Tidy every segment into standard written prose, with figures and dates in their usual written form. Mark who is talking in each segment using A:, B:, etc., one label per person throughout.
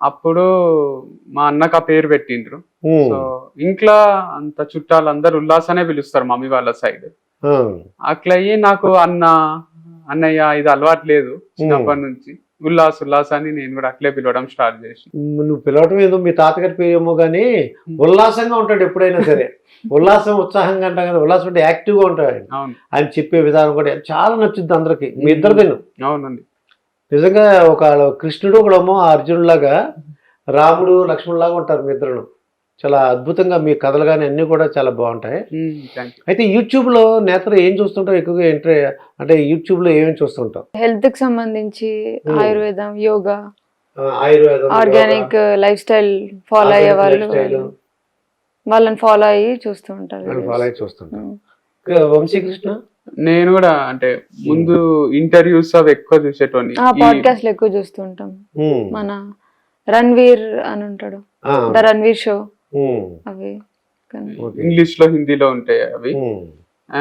A: అప్పుడు మా అన్నకు ఆ పేరు పెట్టిండ్రు.
B: ఉమ్,
A: సో ఇంట్లో అంత చుట్టాలు అందరు ఉల్లాసనే పిలుస్తారు మమ్మీ వాళ్ళ సైడ్.
B: ఆ,
A: అట్లా అయ్యి నాకు అన్నయ్య ఇది అలవాటు లేదు చిన్నప్పటి నుంచి. ఉల్లాస్ అని నేను కూడా అట్లే పిలవడం స్టార్ట్ చేసి.
B: నువ్వు పిలవటం ఏదో మీ తాతగారి పేరు ఏమో కానీ ఉల్లాసంగా ఉంటాడు ఎప్పుడైనా సరే. ఉల్లాసం ఉత్సాహంగా అంటాం కదా, ఉల్లాసం అంటే యాక్టివ్గా ఉంటాడు ఆయన.
A: అవును
B: ఆయన చెప్పే విధానం కూడా చాలా నచ్చుద్ది అందరికి. మీ ఇద్దరిదేను
A: అవునండి.
B: నిజంగా ఒక కృష్ణుడు ఒకడేమో అర్జునులాగా, రాముడు లక్ష్మణులాగా ఉంటారు మీ ఇద్దరు. చాలా అద్భుతంగా మీ కథలు కానీ అన్నీ కూడా చాలా బాగుంటాయి.
A: Thank you.
B: అయితే యూట్యూబ్లో నేత్ర ఏం చూస్తుంటావు ఎక్కువగా? అంటే యూట్యూబ్లో ఏమేమి చూస్తుంటావు?
C: హెల్త్ కి సంబంధించి ఆయుర్వేదం, యోగా,
B: ఆయుర్వేదం,
C: ఆర్గానిక్ లైఫ్ స్టైల్ ఫాలో అయ్యే వాళ్ళు వాళ్ళని ఫాలో అయ్యి చూస్తూ ఉంటారు.
B: ఫాలో అయ్యి చూస్తుంటాం. వంశీకృష్ణ
A: నేను కూడా అంటే ముందు ఇంటర్వ్యూస్ అవి ఎక్కువ చూసేటోని.
C: పాడ్కాస్ట్ ఎక్కువ చూస్తుంటాం. మన రణ్వీర్ అని ఉంటాడు, ద రణ్వీర్ షో, అవి
A: ఇంగ్లీష్ లో హిందీలో ఉంటాయి అవి.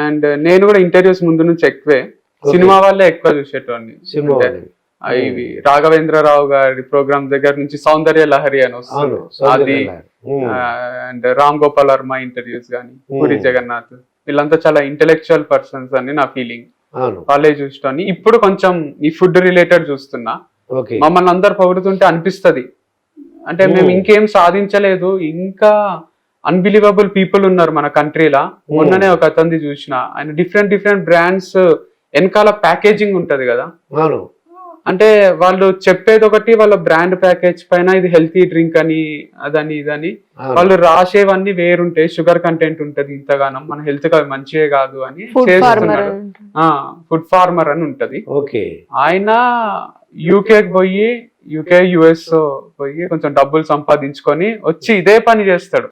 A: అండ్ నేను కూడా ఇంటర్వ్యూస్ ముందు నుంచి ఎక్కువే సినిమా వాళ్ళే ఎక్కువ చూసేటోని. ఇవి రాఘవేంద్రరావు గారి ప్రోగ్రామ్ దగ్గర నుంచి సౌందర్య లహరి అని వస్తుంది అది, అండ్ రామ్ గోపాల్ వర్మ ఇంటర్వ్యూస్ కానీ, పూరి జగన్నాథ్, వీళ్ళంతా చాలా ఇంటెలెక్చువల్ పర్సన్స్ అని నా ఫీలింగ్. వాళ్ళే చూస్తాను. ఇప్పుడు కొంచెం ఈ ఫుడ్ రిలేటెడ్ చూస్తున్నా. మమ్మల్ని అందరు పొగుడుతుంటే అనిపిస్తది అంటే మేము ఇంకేం సాధించలేదు, ఇంకా అన్బిలీవబుల్ పీపుల్ ఉన్నారు మన కంట్రీలా. మొన్ననే ఒక అతనిది చూసిన, ఆయన డిఫరెంట్ బ్రాండ్స్ వెనకాల ప్యాకేజింగ్ ఉంటది కదా, అంటే వాళ్ళు చెప్పేది ఒకటి, వాళ్ళ బ్రాండ్ ప్యాకేజ్ పైన ఇది హెల్తీ డ్రింక్ అని అదని ఇదని, వాళ్ళు రాసేవన్నీ వేరుంటాయి, షుగర్ కంటెంట్ ఉంటది ఇంతగానం, మన హెల్త్ కి అవి మంచివే కాదు అని చేస్తున్నాడు. ఫుడ్ ఫార్మర్ అని ఉంటది. ఆయన యూకే యుఎస్ పోయి కొంచెం డబ్బులు సంపాదించుకొని వచ్చి ఇదే పని చేస్తాడు.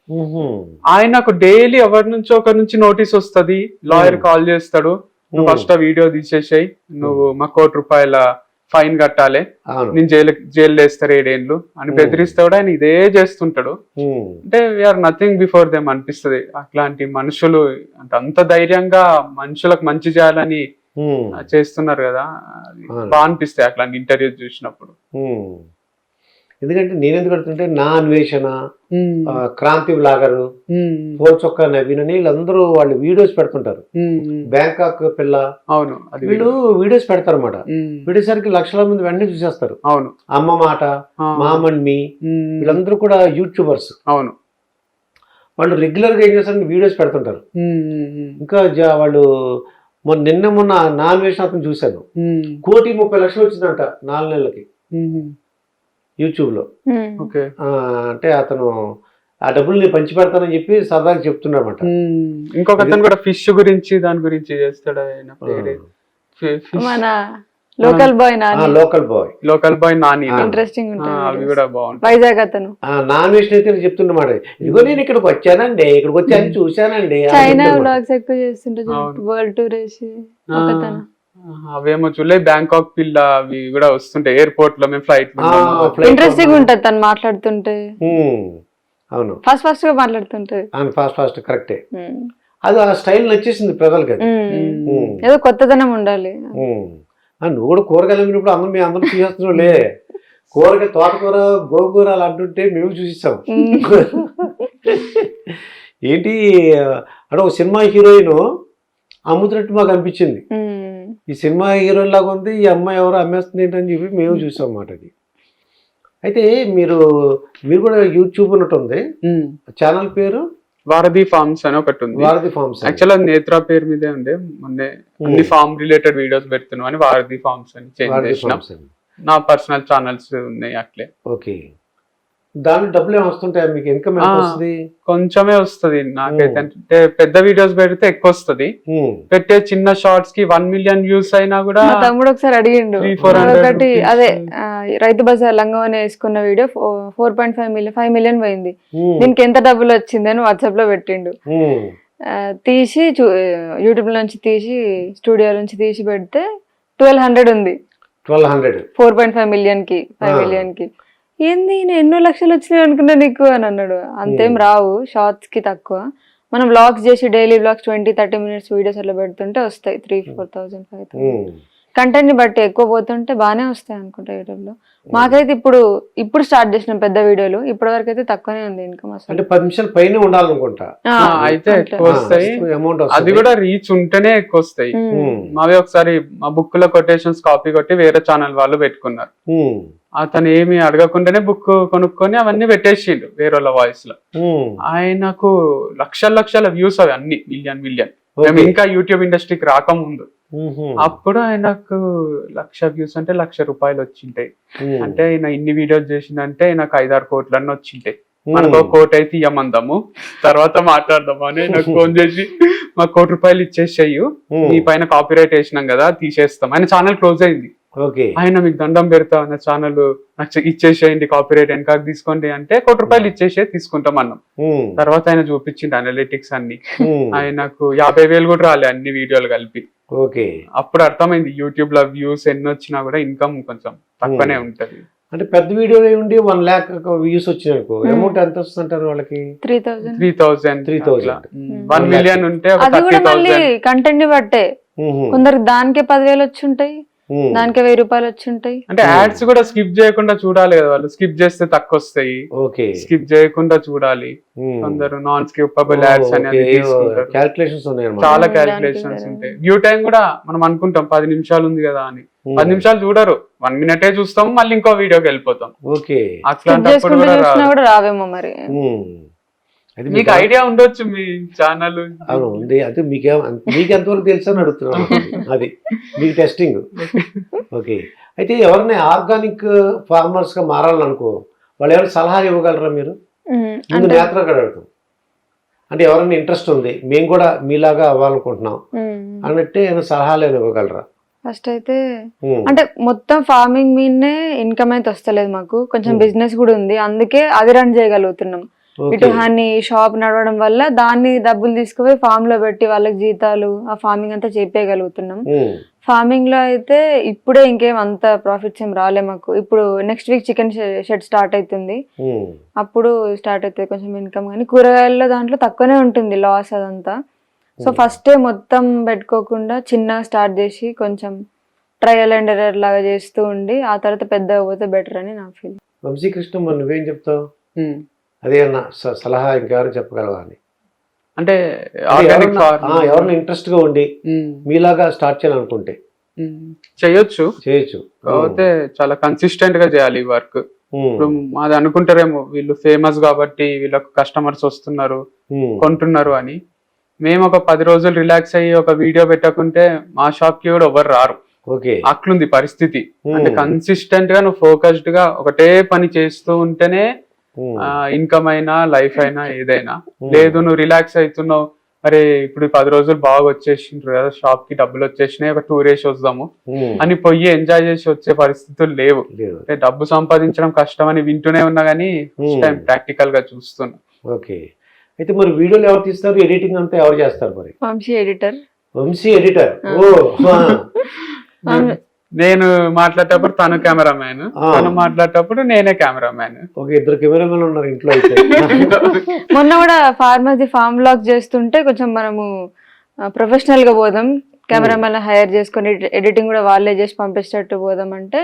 A: ఆయనకు డైలీ ఎవరి నుంచో ఒకరి నుంచి నోటీస్ వస్తది, లాయర్ కాల్ చేస్తాడు, నువ్వు ఫస్ట్ ఆ వీడియో తీసేసాయి, నువ్వు మా ₹1,00,00,000 ఫైన్ కట్టాలి, నేను జైలు వేస్తారు 7 ఏళ్ళు అని బెదిరిస్తాడు. ఆయన ఇదే చేస్తుంటాడు. అంటే వీఆర్ నథింగ్ బిఫోర్ దెమ్ అనిపిస్తుంది. అట్లాంటి మనుషులు అంటే అంత ధైర్యంగా మనుషులకు మంచి చేయాలని చేస్తున్నారు కదా, బాగా అనిపిస్తాయి అట్లాంటి ఇంటర్వ్యూస్ చూసినప్పుడు.
B: ఎందుకంటే నేనెందుకు అడుగుతుంటే నా అన్వేషణ, క్రాంతి బ్లాగరు, పోల్చొక్క నవీన్ అని వీళ్ళందరూ వాళ్ళు వీడియోస్ పెడుతుంటారు. బ్యాంకాక్ పిల్ల,
A: అవును,
B: వీళ్ళు వీడియోస్ పెడతారు అన్నమాట. వీడియోసరికి లక్షల మంది వెంటనే చూసేస్తారు.
A: అవును,
B: అమ్మ మాట, మామన్ మీ, వీళ్ళందరూ కూడా యూట్యూబర్స్.
A: అవును,
B: వాళ్ళు రెగ్యులర్ గా ఏం చేస్తారు, వీడియోస్ పెడుతుంటారు. ఇంకా వాళ్ళు మొన్న నా అన్వేషణ అతను చూశాను, 1,30,00,000 వచ్చిందంట 4 నెలలకి యూట్యూబ్ లో. అంటే అతను ఆ డబ్బుల్ని పంచి పెడతానని చెప్పి సరదాగా చెప్తున్నాడన్నమాట.
A: ఇంకొక అతను కూడా ఫిష్ గురించి దాని గురించి చేస్తాడు.
C: మన లోకల్ బాయ్ నాని, ఇంట్రెస్టింగ్
A: అవి కూడా బాగుంటాయి.
C: వైజాగ్ అతను
B: నాన్ వెజ్ అయితే చెప్తున్నమాట, ఇదిగో నేను ఇక్కడికి వచ్చానండి, ఇక్కడికి వచ్చి చూశానండి.
C: చైనా వ్లాగ్స్ ఎక్కువ చేస్తుంటారు, వరల్డ్ టూర్ వేసి.
A: అవేమో చూడలే, బ్యాంకాక్ పిల్ల అవి కూడా వస్తుంటాయి ఎయిర్పోర్ట్ లో, మేము ఫ్లైట్
C: ఇంట్రెస్టింగ్ ఉంటది తను మాట్లాడుతుంటే.
B: అవును,
C: ఫాస్ట్ గా మాట్లాడుతుంటే,
B: ఫాస్ట్ కరెక్టే. అది ఆ స్టైల్ నచ్చేసింది ప్రజలకి.
C: ఏదో కొత్తదనం ఉండాలి.
B: నువ్వు కూడా కూరగాయలు అమ్మినప్పుడు అందరం చూసేస్తున్నావులే. కూరగాయ తోటకూర, గోంగూర అలా అంటుంటే మేము చూసిస్తాం. ఏంటి అంటే ఒక సినిమా హీరోయిన్ అమ్ముతున్నట్టు మాకు అనిపించింది. ఈ సినిమా హీరోయిన్ లాగా ఉంది, ఈ అమ్మాయి ఎవరో అమ్మేస్తుంది ఏంటని చెప్పి మేము చూసాం అన్నమాట. అది అయితే మీరు కూడా యూట్యూబ్ ఉన్నట్టుంది. ఛానల్ పేరు
A: వారధి ఫార్మ్స్ అని ఒకటి ఉంది.
B: వారధి ఫార్మ్స్
A: యాక్చువల్ నేత్ర పేరు మీదే ఉండే, మొన్నే అన్ని ఫార్మ్ రిలేటెడ్ వీడియోస్ పెడుతున్నాం అని వారధి ఫార్మ్స్ అని చేంజ్ చేసినాం. నా పర్సనల్ ఛానల్స్ ఉన్నాయి అట్లే.
B: ఓకే, దాని డబ్బులు ఏమి వస్తుంటాయి మీకు? ఇన్కమ్ ఎంత వస్తుంది?
A: కొంచెమే వస్తుంది నాకైతే. అంటే పెద్ద వీడియోస్ పెడితే ఎక్కువ వస్తుంది, పెట్టే చిన్న షార్ట్స్ కి 1 మిలియన్ వ్యూస్ అయినా కూడా.
C: తమ్ముడు ఒకసారి అడిగిండు, ఒకటి అదే రైతు బజార్ లంగవని వేసుకున్న వీడియో 5 మిలియన్ పోయింది, దీనికి ఎంత డబ్బులు వచ్చింది అని వాట్సాప్ లో పెట్టిండు. తీసి యూట్యూబ్ నుంచి తీసి స్టూడియో నుంచి తీసి పెడితే 1,200 ఉంది. 4.5 మిలియన్ కి 5 మిలియన్ కి. ఏంది ఎన్నో లక్షలు వచ్చినాయి అనుకున్నా నీకు అని అన్నాడు. అంతేం రావు, షార్ట్స్ కి తక్కువ. మనం వ్లాగ్స్ చేసి డైలీ వ్లాగ్స్ 20-30 మినిట్స్ వీడియోస్ అట్లా పెడుతుంటే వస్తాయి 3,000-4,000-5,000. కంటెంట్ ని బట్టి ఎక్కువ పోతుంటే బానే వస్తాయి అనుకుంటా యూట్యూబ్ లో. మాకైతే ఇప్పుడు స్టార్ట్ చేసిన పెద్ద వీడియోలు, ఇప్పటి వరకు అయితే తక్కువనే ఉంది ఇన్కమ్ అసలు.
B: అంటే 10 నిమిషాల పైన ఉండాలనుకుంటా.
A: అయితే ఎక్కువ వస్తాయి,
B: అమౌంట్
A: అది కూడా రీచ్ ఉంటేనే ఎక్కువ వస్తాయి. మావి ఒకసారి మా బుక్ లో కొటేషన్స్ కాపీ కొట్టి వేరే ఛానల్ వాళ్ళు పెట్టుకున్నారు. అతను ఏమి అడగకుండానే బుక్ కొనుక్కొని అవన్నీ పెట్టేసిండు వేరే వాళ్ళ వాయిస్ లో. ఆయనకు లక్షల వ్యూస్ అవి అన్ని మిలియన్. మేము ఇంకా యూట్యూబ్ ఇండస్ట్రీకి రాకముందు అప్పుడు ఆయనకు 1,00,000 వ్యూస్ అంటే ₹1,00,000 వచ్చింటాయి. అంటే ఆయన ఇన్ని వీడియోస్ చేసిందంటే ఆయనకు 5-6 కోట్లన్నీ వచ్చింటాయి. మనకు ₹1 కోటి అయితే ఇవ్వమందాము, తర్వాత మాట్లాడదాము అని నాకు ఫోన్ చేసి మాకు ₹1 ఇచ్చేసేయు, మీ పైన కాపీరైట్ వేసినాం కదా తీసేస్తాం. ఆయన ఛానల్ క్లోజ్ అయింది. ఆయన మీకు దండం పెడతా అన్న ఛానల్ నాకు ఇచ్చేసేయండి, కాపీరైట్ వెనకాకి తీసుకోండి అంటే ₹1 ఇచ్చేసే తీసుకుంటాం అన్నాం. తర్వాత ఆయన చూపించింది అనలిటిక్స్ అన్ని, ఆయనకు 50,000 కూడా రాలే అన్ని వీడియోలు కలిపి. అప్పుడు అర్థమైంది యూట్యూబ్ లో వ్యూస్ ఎన్ని వచ్చినా కూడా ఇన్కమ్ కొంచెం తక్కువనే ఉంటది.
B: అంటే పెద్ద వీడియో ఉండి 1 lakh వ్యూస్ వచ్చినాయనుకో, అమౌంట్ ఎంత వస్తుంటారు వాళ్ళకి?
C: 3,000
A: 1 million ఉంటే
C: అది కూడా మళ్ళీ కంటెంట్ ని బట్టే. కొందరికి దానికే 10,000 వచ్చి ఉంటాయి, దానికి ₹1,000 వచ్చి ఉంటాయి.
A: అంటే యాడ్స్ కూడా స్కిప్ చేయకుండా చూడాలి కదా వాళ్ళు, స్కిప్ చేస్తే తక్కువ వస్తాయి, స్కిప్ చేయకుండా చూడాలి. కొందరు నాన్ స్కిప్పబుల్ యాడ్స్ అనేది చాలా క్యాలిక్యులేషన్స్ ఉంటాయి. వ్యూ టైం కూడా మనం అనుకుంటాం 10 నిమిషాలు ఉంది కదా అని, 10 నిమిషాలు చూడరు, 1 minute చూస్తాం, మళ్ళీ ఇంకో వీడియోకి వెళ్ళిపోతాం.
C: అట్లాంటప్పుడు కూడా రావేమో మరి.
A: మీకు ఐడియా ఉండొచ్చు మీ ఛానల్
B: ఉంది, అంటే మీకు ఎంతవరకు తెలుసు అని అడుగుతున్నాను. అది మీకు టెస్టింగ్. ఓకే, అయితే ఎవరైనా ఆర్గానిక్ ఫార్మర్స్ గా మారాలనుకో, వాళ్ళు ఎవరైనా సలహా ఇవ్వగలరా మీరు? ముందు నేత్ర అడుగుతాం, అంటే ఎవరైనా ఇంట్రెస్ట్ ఉంది, మేము కూడా మీలాగా అవ్వాలనుకుంటున్నాం అన్నట్టే ఏమైనా సలహాలు ఏమైనా ఇవ్వగలరా?
C: ఫస్ట్ అయితే అంటే మొత్తం ఫార్మింగ్ మీదనే ఇన్కమ్ అయితే వస్తలేదు మాకు, కొంచెం బిజినెస్ కూడా ఉంది, అందుకే అది రన్ చేయగలుగుతున్నాం. ఇటు హనీ షాప్ నడవడం వల్ల దాన్ని డబ్బులు తీసుకుపోయి ఫామ్ లో పెట్టి వాళ్ళకి జీతాలు, ఆ ఫార్మింగ్ అంతా చేపేయగలుగుతున్నాం. ఫార్మింగ్ లో అయితే ఇప్పుడే ఇంకేం అంత ప్రాఫిట్స్ ఏం రాలే మాకు. ఇప్పుడు next week chicken shed start అవుతుంది, అప్పుడు స్టార్ట్ అవుతుంది కొంచెం ఇన్కమ్. కానీ కూరగాయల్లో దాంట్లో తక్కువనే ఉంటుంది లాస్ అదంతా. సో ఫస్టే మొత్తం పెట్టుకోకుండా చిన్నగా స్టార్ట్ చేసి కొంచెం ట్రయల్ అండ్ ఎర్రర్ లాగా చేస్తూ ఉండి ఆ తర్వాత పెద్దగా పోతే బెటర్ అని నా ఫీల్.
B: వంశీకృష్ణ, మరి నువ్వేం చెప్తావు? అదే అన్న సలహా ఇంకెవరైనా చెప్పగలవా అని?
A: అంటే
B: ఎవరైనా ఇంట్రెస్ట్ గా ఉండి మీలాగా స్టార్ట్ చేయాలనుకుంటే
A: చేయొచ్చు,
B: కాకపోతే
A: చాలా కన్సిస్టెంట్ గా చేయాలి ఈ వర్క్. ఇప్పుడు మాది అనుకుంటారేమో వీళ్ళు ఫేమస్ కాబట్టి వీళ్ళకు కస్టమర్స్ వస్తున్నారు కొంటున్నారు అని. మేము ఒక 10 రోజులు రిలాక్స్ అయ్యి ఒక వీడియో పెట్టకుంటే మా షాప్ కి కూడా ఎవరు రారు. అట్లుంది పరిస్థితి. అంటే కన్సిస్టెంట్ గా నువ్వు ఫోకస్డ్ గా ఒకటే పని చేస్తూ ఉంటేనే ఇన్కమ్ అయినా లైఫ్ అయినా ఏదైనా. లేదు నువ్వు రిలాక్స్ అవుతున్నావు, అరే ఇప్పుడు 10 రోజులు బాగా వచ్చేసిండ్రు కదా, షాప్ కి డబ్బులు వచ్చేసినాయి, ఒక టూర్ వేసి వద్దాము అని పోయి ఎంజాయ్ చేసి వచ్చే పరిస్థితులు లేవు. డబ్బు సంపాదించడం కష్టం అని వింటూనే ఉన్నా కానీ ఫస్ట్ టైం ప్రాక్టికల్ గా చూస్తున్నా.
B: ఓకే, అయితే మరి వీడియోలు ఎవరు తీస్తారు, ఎడిటింగ్ అంతా ఎవరు చేస్తారు? మరి
C: వంశీ ఎడిటర్.
A: నేను మాట్లాడేటప్పుడు తను కెమెరామ్యాన్, తను మాట్లాడేటప్పుడు నేనే కెమెరామ్యాన్.
B: ఓకే, 2 కెమెరామెన్ ఉన్నారు ఇంట్లో.
C: మొన్న కూడా ఫార్మసీ ఫార్మ్ బ్లాగ్ చేస్తుంటే కొంచెం మనము ప్రొఫెషనల్ గా పోదాం, కెమెరామెన్ హైర్ చేసుకుని ఎడిటింగ్ కూడా వాళ్ళే చేసి పంపించేటట్టు పోదాం అంటే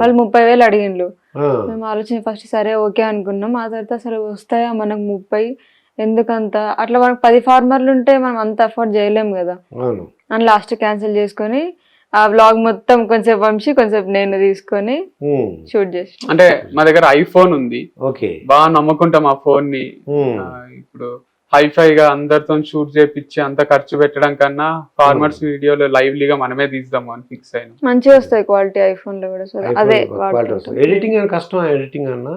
C: వాళ్ళు 30,000 అడిగిండ్రు. మేము ఆలోచన ఫస్ట్ సరే ఓకే అనుకున్నాం. ఆ తర్వాత అసలు వస్తాయా మనకు 30, ఎందుకంత అట్లా మనకు 10 ఫార్మర్లు ఉంటే మనం అంత అఫోర్డ్ చేయలేము కదా అని లాస్ట్ క్యాన్సిల్ చేసుకొని ఆ వ్లాగ్ మొత్తం కొంచెం వంశీ కొంచెం నేను తీసుకొని షూట్ చేసి.
A: అంటే మా దగ్గర ఐఫోన్ ఉంది, బాగా నమ్ముకుంటాం ఆ ఫోన్ ని. ఇప్పుడు హైఫై గా అందరితో షూట్ చేపించి అంత ఖర్చు పెట్టడం కన్నా ఫార్మర్స్ వీడియోలు లైవ్లీగా మనమే తీద్దాము అని ఫిక్స్ అయినా.
C: మంచిగా వస్తాయి క్వాలిటీ ఐఫోన్ లో కూడా. అదే
B: ఎడిటింగ్ కష్టం. ఎడిటింగ్ అన్నా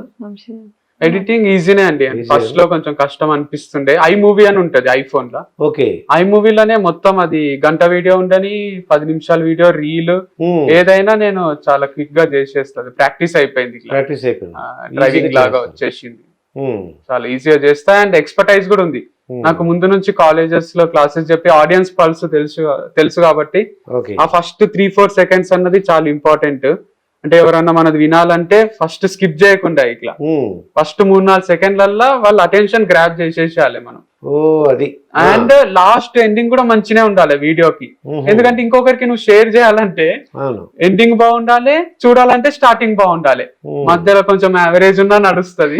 A: ఎడిటింగ్ ఈజీనే అండి. ఫస్ట్ లో కొంచెం కష్టం అనిపిస్తుండే. iMovie అని ఉంటది ఐఫోన్ లో. iMovie లోనే మొత్తం అది గంట వీడియో ఉండని 10 నిమిషాల వీడియో రీల్ ఏదైనా నేను చాలా క్విక్ గా చేసేస్తాను. ప్రాక్టీస్ అయిపోయింది, డ్రైవింగ్ లాగా వచ్చేసింది, చాలా ఈజీగా చేస్తా. అండ్ ఎక్స్పర్టైజ్ కూడా ఉంది నాకు. ముందు నుంచి కాలేజెస్ లో క్లాసెస్ చెప్పి ఆడియన్స్ పల్స్ తెలుసు కాబట్టి ఆ ఫస్ట్ 3-4 సెకండ్స్ అన్నది చాలా ఇంపార్టెంట్. అంటే ఎవరన్నా మనది వినాలంటే ఫస్ట్ స్కిప్ చేయకుండా ఇట్లా ఫస్ట్ 3-4 సెకండ్లల్లో వాళ్ళ అటెన్షన్ గ్రాప్ చేసేసేయాలి మనం.
B: ఓ అది.
A: అండ్ లాస్ట్ ఎండింగ్ కూడా మంచినే ఉండాలి వీడియోకి, ఎందుకంటే ఇంకొకరికి నువ్వు షేర్ చేయాలంటే ఎండింగ్ బాగుండాలి, చూడాలంటే స్టార్టింగ్ బాగుండాలి, మధ్యలో కొంచెం యావరేజ్ ఉన్నా నడుస్తుంది.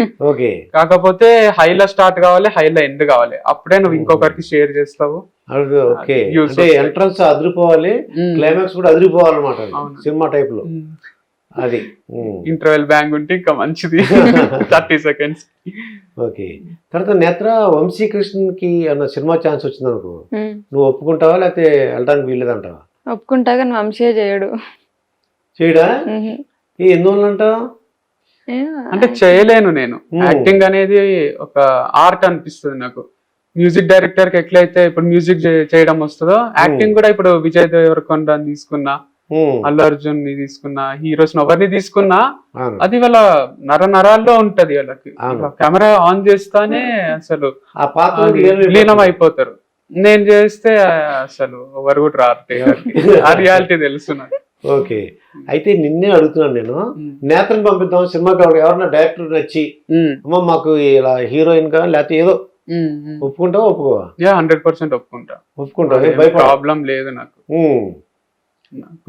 A: కాకపోతే హైలో స్టార్ట్ కావాలి, హైలో ఎండ్ కావాలి, అప్పుడే నువ్వు ఇంకొకరికి షేర్ చేస్తావు.
B: ఎంట్రన్స్ అదిరిపోవాలి, క్లైమాక్స్ కూడా అదిరిపోవాలన్నమాట సినిమా టైప్ లో. అది
A: ఇంటర్వెల్ బ్యాంగ్ ఉంటే ఇంకా మంచిది 30 సెకండ్స్.
B: ఓకే. తర్వాత నేత్ర వంశీకృష్ణకి అన్న సినిమా ఛాన్స్ వచ్చింది అనుకో, నువ్వు ఒప్పుకుంటావా లేకపోతే వెళ్ళడానికి వీల్లేదంటావా?
C: ఒప్పుకుంటా, కానీ వంశీ చేయడు.
B: చేయడా? ఎందువల్ల అంటావు?
A: అంటే చేయలేను నేను. యాక్టింగ్ అనేది ఒక ఆర్ట్ అనిపిస్తుంది నాకు. మ్యూజిక్ డైరెక్టర్ కి ఎట్లయితే ఇప్పుడు మ్యూజిక్ చేయడం వస్తుందో, యాక్టింగ్ కూడా ఇప్పుడు విజయ్ దేవరకొండ తీసుకున్నా, అల్లు అర్జున్ ని తీసుకున్నా, హీరోస్ ఎవరిని తీసుకున్నా అది వాళ్ళ నరాల్లో ఉంటది. వాళ్ళకి కెమెరా ఆన్ చేస్తానే అసలు లీనం అయిపోతారు. నేను చేస్తే అసలు ఎవరు కూడా రారు, ఆ రియాలిటీ తెలుసు నాకు.
B: ఓకే. అయితే నిన్నే అడుగుతున్నాను నేను, నేత్రని పంపిద్దాం సినిమాకి, ఎవరన్నా డైరెక్టర్ నచ్చి అమ్మ మాకు ఇలా హీరోయిన్ గా లేకపోతే ఏదో ఒప్పుకుంటావా ఒప్పుకోవా?
A: 100% ఒప్పుకుంటా.
B: ఒప్పుకుంటా,
A: ప్రాబ్లం లేదు నాకు.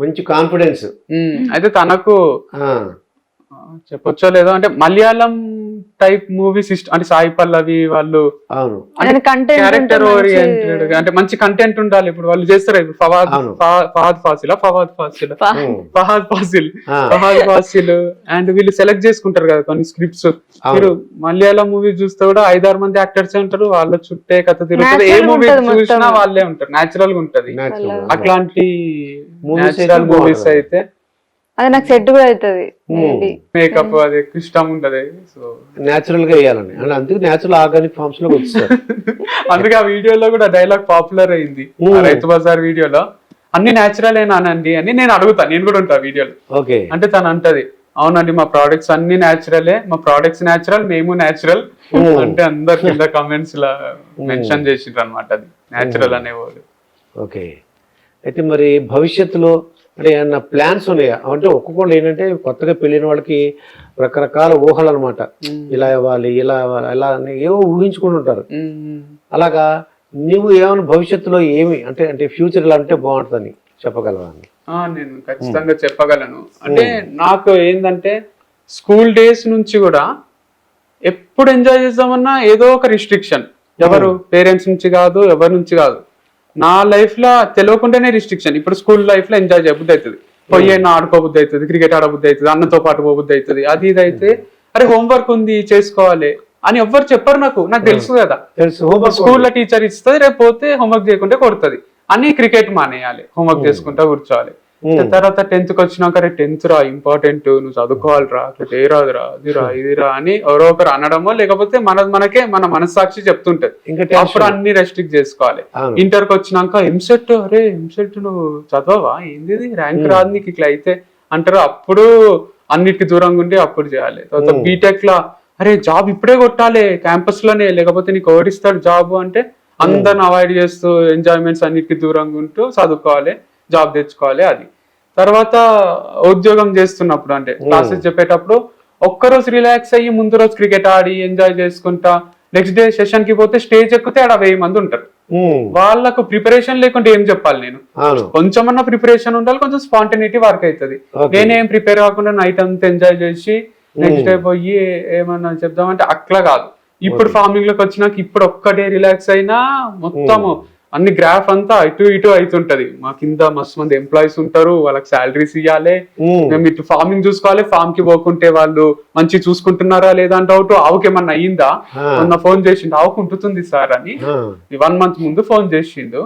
B: మంచి కాన్ఫిడెన్స్.
A: అయితే తనకు చెప్పొచ్చో లేదో, అంటే మలయాళం టైప్ మూవీస్ ఇష్టం, అంటే సాయి పల్లవి వాళ్ళు క్యారెక్టర్ ఓరియంటెడ్, అంటే మంచి కంటెంట్ ఉండాలి. ఇప్పుడు వాళ్ళు చేస్తారు, ఇప్పుడు ఫహద్ ఫాసిల్ అండ్ వీళ్ళు సెలెక్ట్ చేసుకుంటారు కదా కొన్ని స్క్రిప్ట్స్. మీరు మలయాళం మూవీ చూస్తే కూడా 5-6 మంది యాక్టర్స్ ఉంటారు, వాళ్ళ చుట్టే కథ తిరుగుతుంది, ఏ మూవీ చూసినా వాళ్ళే ఉంటారు, నేచురల్ గా ఉంటది. అట్లాంటి నేచురల్ మూవీస్ అయితే
C: అది నాకు సెట్ కూడా అవుతుంది.
A: మేకప్ అది ఇష్టం ఉంటది, సో
B: నేచురల్ గా వేయాలని, అందుకే నేచురల్ ఆర్గానిక్ ఫార్మ్స్ లో వచ్చారు.
A: అందుకే ఆ వీడియోలో కూడా డైలాగ్ పాపులర్ అయింది, రైతు బజార్ వీడియోలో, అన్ని నేచురల్ ఏనానండి అని నేను అడుగుతా, నేను కూడా ఉంటా వీడియోలో.
B: ఓకే.
A: అంటే తను అంటది, అవునండి మా ప్రోడక్ట్స్ అన్ని నేచురలే, మా ప్రోడక్ట్స్ నేచురల్, మేము నేచురల్ అంటే అందరు కింద కమెంట్స్ లా మెన్షన్ చేసిండ్రు అనమాట, అది నేచురల్ అనేవాళ్ళు.
B: ఓకే. అయితే మరి భవిష్యత్తులో అంటే ఏమన్నా ప్లాన్స్ ఉన్నాయా? అంటే ఒక్కొక్కళ్ళు ఏంటంటే కొత్తగా పెళ్ళిన వాళ్ళకి రకరకాల ఊహలు అనమాట, ఇలా ఇవ్వాలి ఇలా ఇవ్వాలి అలా అని ఏవో ఊహించుకుంటుంటారు. అలాగా నువ్వు ఏమైనా భవిష్యత్తులో ఏమి అంటే అంటే ఫ్యూచర్ ఇలా అంటే బాగుంటుందని చెప్పగలవా?
A: నేను ఖచ్చితంగా చెప్పగలను. అంటే నాకు ఏంటంటే స్కూల్ డేస్ నుంచి కూడా ఎప్పుడు ఎంజాయ్ చేద్దామన్నా ఏదో ఒక రిస్ట్రిక్షన్, ఎవరు పేరెంట్స్ నుంచి కాదు, ఎవరి నుంచి కాదు, నా లైఫ్ లో తెలియకుండానే రిస్ట్రిక్షన్. ఇప్పుడు స్కూల్ లైఫ్ లో ఎంజాయ్ చేయబుద్ధి అవుతుంది, పొయ్యన్న ఆడుకోబుద్ధి అవుతుంది, క్రికెట్ ఆడబుద్ధి అవుతుంది, అన్నతో పాటు పోబుద్ధి అవుతుంది, అది ఇది అయితే అరే హోంవర్క్ ఉంది చేసుకోవాలి అని ఎవ్వరు చెప్పరు, నాకు తెలుసు కదా. స్కూల్లో టీచర్ ఇస్తుంది, రేపు పోతే హోంవర్క్ చేయకుంటే కొడుతుంది అని క్రికెట్ మానేయాలి, హోంవర్క్ చేసుకుంటా కూర్చోవాలి. తర్వాత 10th కి వచ్చినాక రే 10th రా ఇంపార్టెంట్, నువ్వు చదువుకోవాలిరా, ఏ రాదురా అదిరా ఇదిరా అని ఎవరో ఒకరు అనడమో, లేకపోతే మనకే మన మనస్సాక్షి చెప్తుంటది, అప్పుడు అన్ని రెస్ట్రిక్ట్ చేసుకోవాలి. ఇంటర్ కి వచ్చినాక ఎంసెట్, అరే ఎంసెట్ నువ్వు చదవవా, ఏంది ర్యాంక్ రాదు నీకు ఇట్లా అయితే అంటారు, అప్పుడు అన్నిటికి దూరంగా ఉండి అప్పుడు చేయాలి. తర్వాత బీటెక్ లా అరే జాబ్ ఇప్పుడే కొట్టాలి క్యాంపస్ లోనే, లేకపోతే నీకు ఎవరిస్తాడు జాబ్ అంటే అందరిని అవాయిడ్ చేస్తూ ఎంజాయ్మెంట్స్ అన్నిటికి దూరంగా ఉంటూ చదువుకోవాలి, జాబ్ తెచ్చుకోవాలి. అది తర్వాత ఉద్యోగం చేస్తున్నప్పుడు అంటే క్లాసెస్ చెప్పేటప్పుడు ఒక్కరోజు రిలాక్స్ అయ్యి ముందు రోజు క్రికెట్ ఆడి ఎంజాయ్ చేసుకుంటా నెక్స్ట్ డే సెషన్ కి పోతే స్టేజ్ ఎక్కితే ఆడ 1000 మంది ఉంటారు, వాళ్ళకు ప్రిపరేషన్ లేకుంటే ఏం చెప్పాలి నేను? కొంచెమన్నా ప్రిపరేషన్ ఉండాలి, కొంచెం స్పాంటనిటీ వర్క్ అవుతుంది. నేనేం ప్రిపేర్ కాకుండా నైట్ అంతా ఎంజాయ్ చేసి నెక్స్ట్ డే పోయి ఏమన్నా చెప్దామంటే అట్లా కాదు. ఇప్పుడు ఫార్మింగ్ లోకి వచ్చినాక ఇప్పుడు ఒక్కటే రిలాక్స్ అయినా మొత్తము అన్ని గ్రాఫ్ అంతా ఇటు ఇటు అవుతుంటది. మా కింద మస్తు మంది ఎంప్లాయీస్ ఉంటారు, వాళ్ళకి శాలరీస్ ఇవ్వాలి, మేము ఇటు ఫార్మింగ్ చూసుకోవాలి, ఫార్మ్ కి పోకుంటే వాళ్ళు మంచి చూసుకుంటున్నారా లేదా అంటే డౌట్, ఆవుకి ఏమన్నా అయ్యిందా, మొన్న ఫోన్ చేసిండు ఆవుకు ఉంటుతుంది సార్ అని 1 month ముందు ఫోన్ చేసిండు,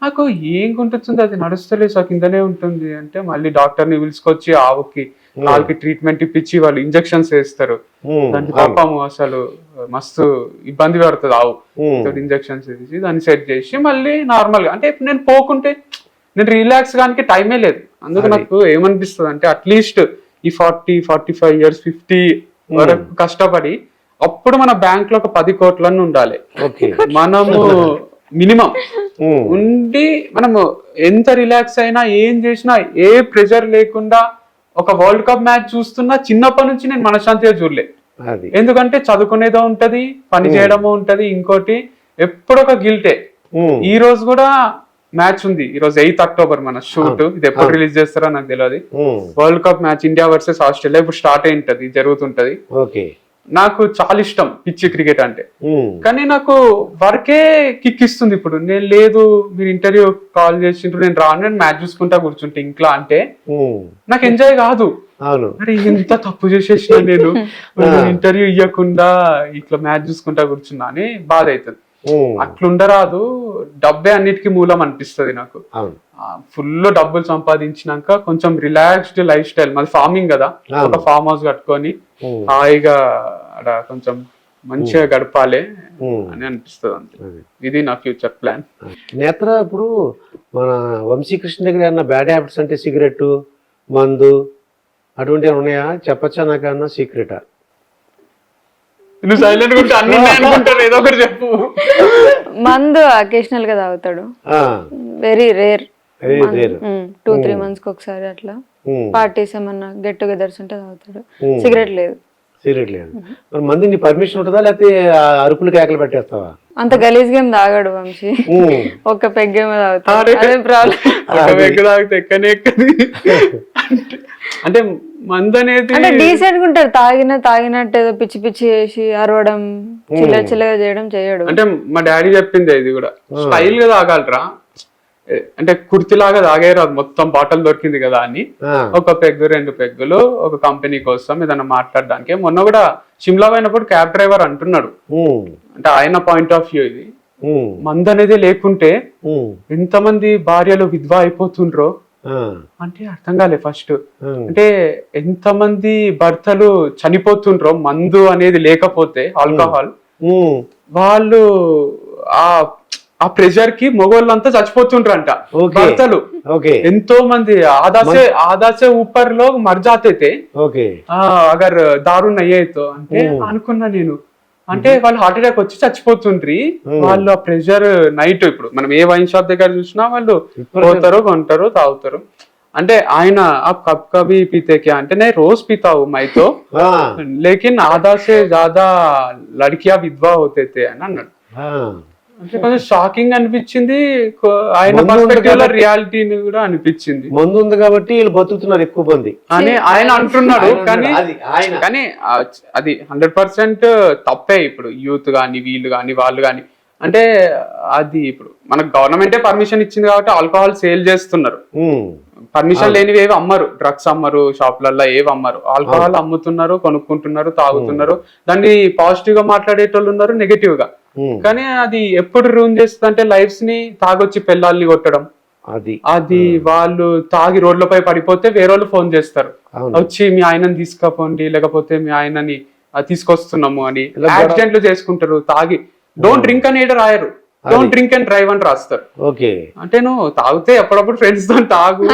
A: నాకు ఏం గుంటుంది అది నడుస్తలేదు సార్ కిందనే ఉంటుంది అంటే, మళ్ళీ డాక్టర్ ని పిలుచుకొచ్చి ఆవుకి వాళ్ళకి ట్రీట్మెంట్ ఇప్పించి వాళ్ళు ఇంజెక్షన్స్ వేస్తారు, దానికి పాపము అసలు మస్తు ఇబ్బంది పడుతుంది ఆవు, ఇంజెక్షన్స్ వేసి దాన్ని సెట్ చేసి మళ్ళీ నార్మల్ గా. అంటే ఇప్పుడు నేను పోకుంటే నేను రిలాక్స్ గానికి టైమే లేదు. అందుకు నాకు ఏమనిపిస్తుంది అంటే అట్లీస్ట్ ఈ 40-45 years 50 వరకు కష్టపడి అప్పుడు మన బ్యాంక్ లో ఒక 10 కోట్లన్నీ ఉండాలి మనము మినిమం ఉండి, మనము ఎంత రిలాక్స్ అయినా ఏం చేసినా ఏ ప్రెషర్ లేకుండా ఒక వరల్డ్ కప్ మ్యాచ్ చూస్తున్నా చిన్నప్పటి నుంచి నేను మనశ్శాంతిగా చూడలే.
B: అది
A: ఎందుకంటే చదువుకునేదో ఉంటది, పని చేయడమో ఉంటది, ఇంకోటి ఎప్పుడు ఒక గిల్టే. ఈ రోజు కూడా మ్యాచ్ ఉంది, ఈ రోజు 8th అక్టోబర్ మన షూట్. ఇది ఎప్పుడు రిలీజ్ చేస్తారో నాకు తెలియదు. World cup match India versus Australia ఇప్పుడు స్టార్ట్ అయి ఉంటది, జరుగుతుంటది.
B: ఓకే.
A: నాకు చాలా ఇష్టం పిచ్చి క్రికెట్ అంటే, కానీ నాకు వర్కే కిక్ ఇస్తుంది. ఇప్పుడు నేను లేదు, మీరు ఇంటర్వ్యూ కాల్ చేసిండ్రు, నేను రాను, నేను మ్యాచ్ చూసుకుంటా కూర్చుంటే ఇంట్లో అంటే నాకు ఎంజాయ్ కాదు. అరే ఎంత తప్పు చేసేసిన నేను, ఇంటర్వ్యూ ఇవ్వకుండా ఇట్లా మ్యాచ్ చూసుకుంటా కూర్చున్నా అని బాధ అవుతుంది. అట్లుండరాదు, డబ్బే అన్నిటికీ మూలం అనిపిస్తుంది నాకు. ఫుల్ డబ్బులు సంపాదించినాక కొంచెం రిలాక్స్డ్ లైఫ్ స్టైల్, మాది ఫార్మింగ్ కదా, ఒక ఫామ్ హౌస్ కట్టుకొని హాయిగా అక్కడ కొంచెం మంచిగా గడపాలి అని అనిపిస్తుంది. అంతే, ఇది నా ఫ్యూచర్ ప్లాన్.
B: నేత్ర, ఇప్పుడు మన వంశీకృష్ణ దగ్గర ఏమన్నా బ్యాడ్ హ్యాబిట్స్ అంటే సిగరెట్, మందు అటువంటివి ఉన్నాయా? చెప్పచ్చా నాకన్నా సీక్రెటా?
A: నువ్వు సైలెంట్ ఉంటే అన్ని అనుకుంటారు, ఏదో ఒకటి చెప్పు.
C: మందు అకేషనల్ గా తాగుతాడు, వెరీ రేర్, 2-3 months కి ఒకసారి అట్లా. పార్టీస్ ఏమన్నా గెట్ టుగెదర్స్ ఉంటే తాగుతాడు. సిగరెట్ లేదు.
B: సిగరెట్ లేదు. మరి మందు నీ పర్మిషన్ ఉంటుందా, లేకపోతే అరుపులు కేకలు పెట్టేస్తావా?
C: అంత గలీజ్ గేమ్ తాగాడు వంశీ, ఒక పెగ్గేమో తాగుతాడు. అదే ప్రాబ్లం,
A: ఒక పెగ్ తాగితే ఎక్కనే ఎక్కది. అంటే మందు అనేది
C: అంటే డీసెంట్ గా ఉంటాడు, తాగినట్టు ఏదో పిచ్చి పిచ్చి చేసి అరవడం, చిల్లగా చేయడం చేయడు.
A: అంటే మా డాడీ చెప్పింది, ఇది కూడా స్టైల్ గా తాగాలరా, అంటే కుర్తిలాగా తాగేరాదు, మొత్తం బాటల్ దొరికింది కదా అని ఒక పెగ్గు 2 పెగ్గులు ఒక కంపెనీ కోసం ఏదైనా మాట్లాడడానికి. మొన్న కూడా షిమ్లా పోయినప్పుడు క్యాబ్ డ్రైవర్ అంటున్నాడు, అంటే ఆయన పాయింట్ ఆఫ్ వ్యూ ఇది, మందు అనేది లేకుంటే ఎంతమంది భార్యలు విధవ అయిపోతుండ్రో అంటే అర్థం కాలే ఫస్ట్. అంటే ఎంతమంది భర్తలు చనిపోతుండ్రో మందు అనేది లేకపోతే, ఆల్కహాల్, వాళ్ళు ఆ ప్రెషర్ కి మొగోళ్ళంతా చచ్చిపోతుండ్రంట భర్తలు. ఎంతో మంది ఆదాసే ऊपर लोग मर जाते थे अगर दारू नहीं है तो అంటే అనుకున్నా నేను, అంటే వాళ్ళు హార్ట్ అటాక్ వచ్చి చచ్చిపోతుండ్రి. వాళ్ళు ఆ ప్రెషర్ నైట్, ఇప్పుడు మనం ఏ వైన్ షాప్ దగ్గర చూసినా వాళ్ళు పోతారు, కొంటారు, తాగుతారు. అంటే ఆయన కబ్ కభీ పీతే క్యా అంటే నేను రోజు పీతా హూ మై తో, లేకిన్ ఆదా సే జ్యాదా లడ్కియా విధవా హోతే థే అని అన్నాడు. అంటే కొంచెం షాకింగ్ అనిపించింది, ఆయన పర్స్పెక్టివ్ లో రియాలిటీని కూడా అనిపించింది.
B: మందు ఉంది కాబట్టి వీళ్ళు బతుకుతున్నారు ఎక్కువ మంది
A: అని ఆయన అంటున్నాడు. కానీ అది 100% తప్పే. ఇప్పుడు యూత్ గాని, వీళ్ళు గాని, వాళ్ళు గాని, అంటే అది ఇప్పుడు మనకు గవర్నమెంటే పర్మిషన్ ఇచ్చింది కాబట్టి ఆల్కహాల్ సేల్ చేస్తున్నారు. పర్మిషన్ లేనివి ఏవి అమ్మరు, డ్రగ్స్ అమ్మరు, షాపులలో ఏవి అమ్మరు, ఆల్కహాల్ అమ్ముతున్నారు, కొనుక్కుంటున్నారు, తాగుతున్నారు. దాన్ని పాజిటివ్ గా మాట్లాడేటోళ్ళు ఉన్నారు, నెగటివ్ గా. కానీ అది ఎప్పుడు రూన్ చేస్తుంది అంటే లైఫ్స్ ని తాగొచ్చి పెళ్ళాల్ని కొట్టడం, అది వాళ్ళు తాగి రోడ్లపై పడిపోతే వేరే వాళ్ళు ఫోన్ చేస్తారు, వచ్చి మీ ఆయనని తీసుకపోండి, లేకపోతే మీ ఆయనని తీసుకొస్తున్నాము అని. యాక్సిడెంట్లు చేసుకుంటారు తాగి. డోంట్ డ్రింక్ అని ఏదో రాయరు, డోంట్ డ్రింక్ అండ్ డ్రైవ్ అని రాస్తారు. అంటే నువ్వు తాగితే అప్పుడప్పుడు ఫ్రెండ్స్ తో తాగు,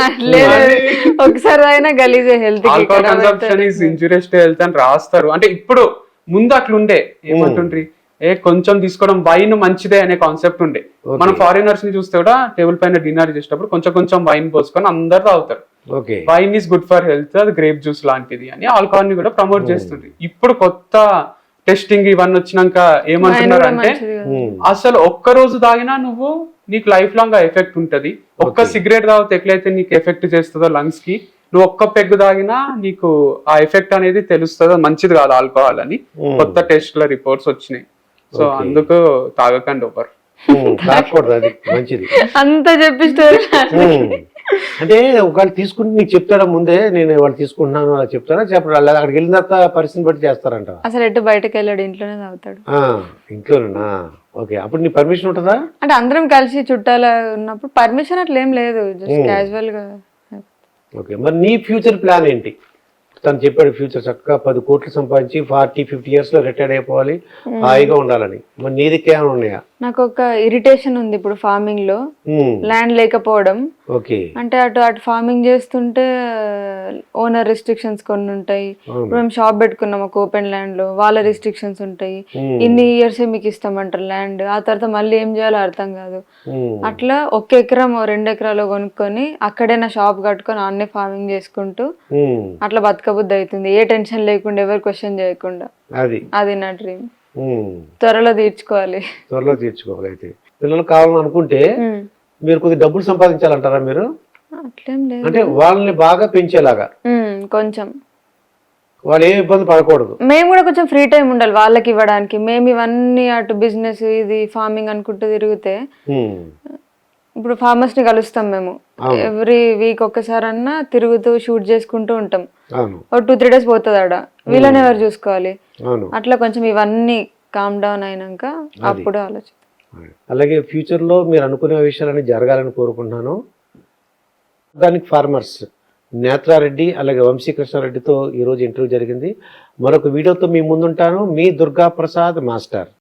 C: ఒకసారి అయినా గలీజ్ health,
A: alcohol consumption is injurious to health అని రాస్తారు. అంటే ఇప్పుడు ముందు అట్లుండే, ఏమంటుండ్రి, కొంచెం తీసుకోవడం, వైన్ మంచిదే అనే కాన్సెప్ట్ ఉండే. మనం ఫారినర్స్ ని చూస్తే కూడా టేబుల్ పైన డిన్నర్ చేసేటప్పుడు కొంచెం కొంచెం వైన్ పోసుకొని అందరు తాగుతారు. Wine is good for health, అది గ్రేప్ జ్యూస్ లాంటిది అని ఆల్కహాల్ ని కూడా ప్రమోట్ చేస్తుంది. ఇప్పుడు కొత్త టెస్టింగ్ ఇవన్నీ వచ్చినాక ఏమంటున్నారు అంటే, అసలు ఒక్క రోజు తాగినా నువ్వు నీకు లైఫ్ లాంగ్ ఆ ఎఫెక్ట్ ఉంటది. ఒక్క సిగరెట్ తాగితే ఎట్లయితే నీకు ఎఫెక్ట్ చేస్తుందో లంగ్స్ కి, నువ్వు ఒక్క పెగ్గు తాగినా నీకు ఆ ఎఫెక్ట్ అనేది తెలుస్తుంది, మంచిది కాదు ఆల్కహాల్ అని కొత్త టెస్ట్ లో రిపోర్ట్స్ వచ్చినాయి. సో అందుకు తాగకండి ఓవర్,
B: అది మంచిది
C: అంత చెప్పిస్తే.
B: అంటే ఒకవేళ తీసుకుంటే నీకు చెప్తాడా ముందే, నేను వాళ్ళు తీసుకుంటున్నాను అలా చెప్తారా? చెప్పరా? అక్కడికి వెళ్ళిన తర్వాత పరిస్థితిని బట్టి చేస్తారంట.
C: అసలు ఎటు బయటకు వెళ్ళాడు, ఇంట్లోనే తాగుతాడు.
B: ఇంట్లోనేనా? ఓకే. అప్పుడు నీ పర్మిషన్ ఉంటుందా?
C: అంటే అందరం కలిసి చుట్టాలు ఉన్నప్పుడు పర్మిషన్ అట్లా ఏం లేదు, జస్ట్ క్యాజువల్ గా.
B: ఓకే. మరి నీ ఫ్యూచర్ ప్లాన్ ఏంటి? తను చెప్పాడు ఫ్యూచర్ చక్కగా 10 కోట్లు సంపాదించి 40-50 years లో రిటైర్డ్ అయిపోవాలి, హాయిగా ఉండాలని. మరి నీది ఏమైనా ఉన్నాయా?
C: నాకు ఒక ఇరిటేషన్ ఉంది ఇప్పుడు ఫార్మింగ్ లో, ల్యాండ్ లేకపోవడం.
B: ఓకే.
C: అంటే అటు ఫార్మింగ్ చేస్తుంటే ఓనర్ రిస్ట్రిక్షన్స్ కొన్ని ఉంటాయి. ఇప్పుడు మేము షాప్ పెట్టుకున్నాం ఒక ఓపెన్ ల్యాండ్ లో, వాళ్ళ రిస్ట్రిక్షన్స్ ఉంటాయి. ఇన్ని ఇయర్స్ మీకు ఇస్తామంటారు ల్యాండ్, ఆ తర్వాత మళ్ళీ ఏం చేయాలో అర్థం కాదు. అట్లా 1 ఎకరం 2 ఎకరాలు కొనుక్కొని అక్కడే నా షాప్ కట్టుకొని అన్నే ఫార్మింగ్ చేసుకుంటూ అట్లా బతకబుద్ధి అవుతుంది, ఏ టెన్షన్ లేకుండా, ఎవరు క్వశ్చన్ చేయకుండా. అది నా డ్రీమ్. త్వరలో తీర్చుకోవాలి.
B: అయితే పిల్లలు కావాలని అనుకుంటే మీరు కొద్దిగా డబ్బులు సంపాదించాలంటారా మీరు?
C: అట్లేం లేదు,
B: అంటే వాళ్ళని బాగా పెంచేలాగా
C: కొంచెం
B: వాళ్ళు ఏ ఇబ్బంది పడకూడదు.
C: మేము కూడా కొంచెం ఫ్రీ టైం ఉండాలి వాళ్ళకి ఇవ్వడానికి. మేము ఇవన్నీ అటు బిజినెస్ ఇది ఫార్మింగ్ అనుకుంటూ తిరిగితే, ఇప్పుడు ఫార్మర్స్ ని కలుస్తాం మేము ఎవ్రీ వీక్ ఒక్కసారి అన్నా, తిరుగుతూ షూట్ చేసుకుంటూ ఉంటాం. ఒక 2-3 డేస్ పోతుంది ఆడ, వీళ్ళని ఎవరు చూసుకోవాలి? అట్లా కొంచెం ఇవన్నీ కామ్ డౌన్ అయినాక అప్పుడు ఆలోచన.
B: అలాగే ఫ్యూచర్ లో మీరు అనుకునే విషయాలన్నీ జరగాలని కోరుకుంటున్నాను. ఆర్గానిక్ ఫార్మర్స్ నేత్రారెడ్డి అలాగే వంశీకృష్ణారెడ్డితో ఈరోజు ఇంటర్వ్యూ జరిగింది. మరొక వీడియోతో మీ ముందుంటాను. మీ దుర్గా ప్రసాద్ మాస్టర్.